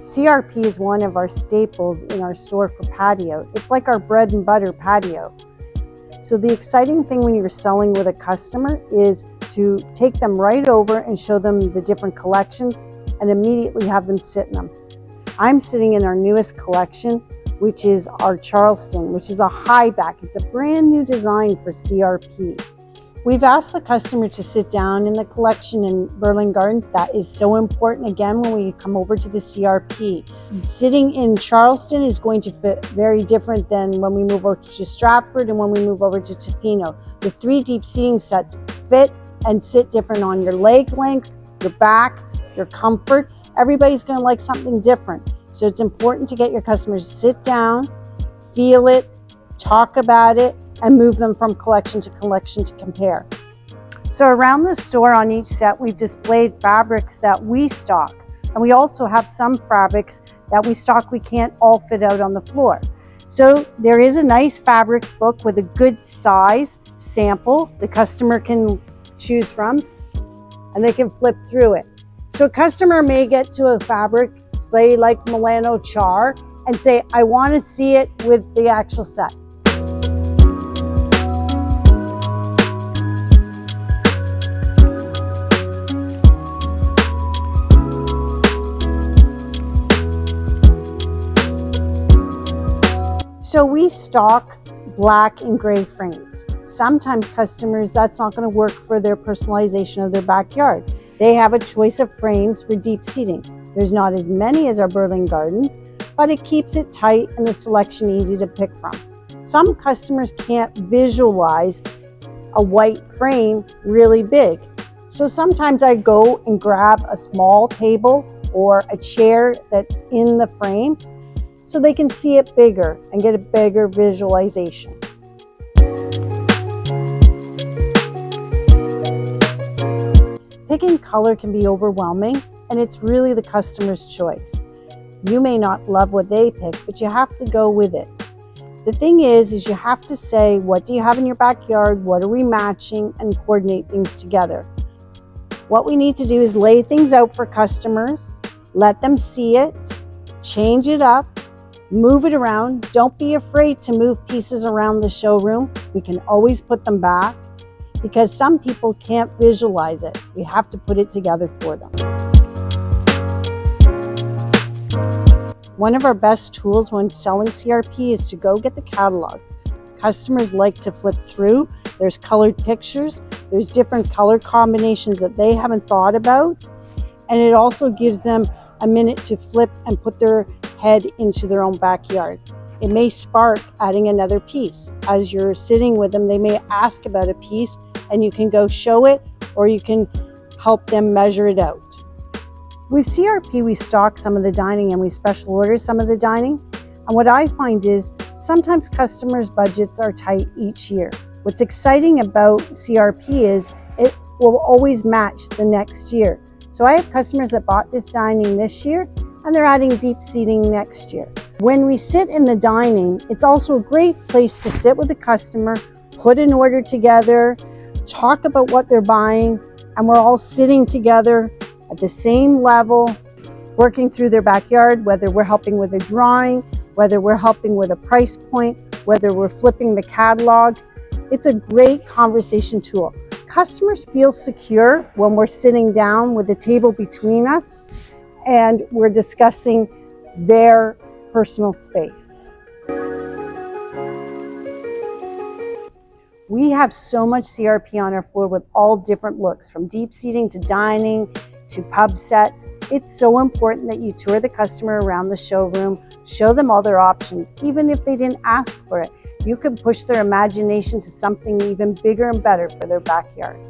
CRP is one of our staples in our store for patio. It's like our bread and butter patio. So the exciting thing when you're selling with a customer is to take them right over and show them the different collections and immediately have them sit in them. I'm sitting in our newest collection, which is our Charleston, which is a high back. It's a brand new design for CRP. We've asked the customer to sit down in the collection in Berlin Gardens. That is so important, again, when we come over to the CRP. Sitting in Charleston is going to fit very different than when we move over to Stratford and when we move over to Tofino. The 3 deep seating sets fit and sit different on your leg length, your back, your comfort. Everybody's going to like something different. So it's important to get your customers to sit down, feel it, talk about it, and move them from collection to compare. So around the store on each set, we've displayed fabrics that we stock. And we also have some fabrics that we stock we can't all fit out on the floor. So there is a nice fabric book with a good size sample the customer can choose from, and they can flip through it. So a customer may get to a fabric, say like Milano Char, and say, I want to see it with the actual set. So we stock black and gray frames. Sometimes customers, that's not going to work for their personalization of their backyard. They have a choice of frames for deep seating. There's not as many as our Berlin Gardens, but it keeps it tight and the selection easy to pick from. Some customers can't visualize a white frame really big. So sometimes I go and grab a small table or a chair that's in the frame so they can see it bigger and get a bigger visualization. Picking color can be overwhelming, and it's really the customer's choice. You may not love what they pick, but you have to go with it. The thing is you have to say, what do you have in your backyard? What are we matching? And coordinate things together. What we need to do is lay things out for customers, let them see it, change it up, move it around. Don't be afraid to move pieces around the showroom. We can always put them back because some people can't visualize it. We have to put it together for them. One of our best tools when selling CRP is to go get the catalog. Customers like to flip through. There's colored pictures. There's different color combinations that they haven't thought about. And it also gives them a minute to flip and put their head into their own backyard. It may spark adding another piece. As you're sitting with them, they may ask about a piece and you can go show it or you can help them measure it out. With CRP, we stock some of the dining and we special order some of the dining. And what I find is sometimes customers' budgets are tight each year. What's exciting about CRP is it will always match the next year. So I have customers that bought this dining this year and they're adding deep seating next year. When we sit in the dining, it's also a great place to sit with the customer, put an order together, talk about what they're buying, and we're all sitting together at the same level, working through their backyard, whether we're helping with a drawing, whether we're helping with a price point, whether we're flipping the catalog. It's a great conversation tool. Customers feel secure when we're sitting down with a table between us and we're discussing their personal space. We have so much CRP on our floor with all different looks, from deep seating to dining to pub sets. It's so important that you tour the customer around the showroom, show them all their options, even if they didn't ask for it. You can push their imagination to something even bigger and better for their backyard.